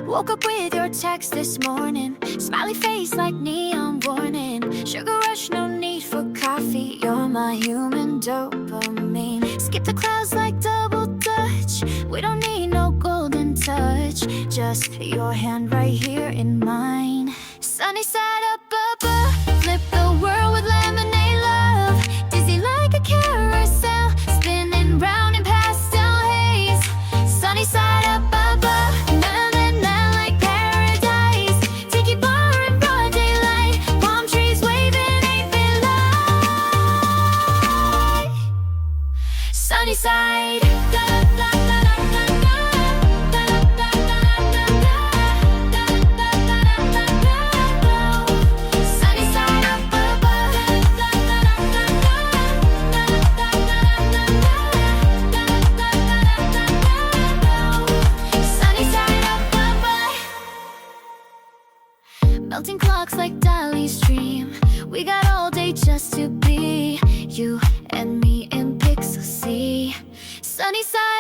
Woke up with your text this morning. Smiley face like neon warning. Sugar rush, no need for coffee. You're my human dopamine. Skip the clouds like double dutch. We don't need no golden touch. Just your hand right here in mine. Sunny side up above. Flip the world with lemonade love. Dizzy like a carousel. Spinning round in pastel haze. Sunny side up above. Sunny side. Sunny side up above. Sunny side up above. Melting clocks like Dali's dream. We got all day just to be you and me in pixel sea. Sunny side.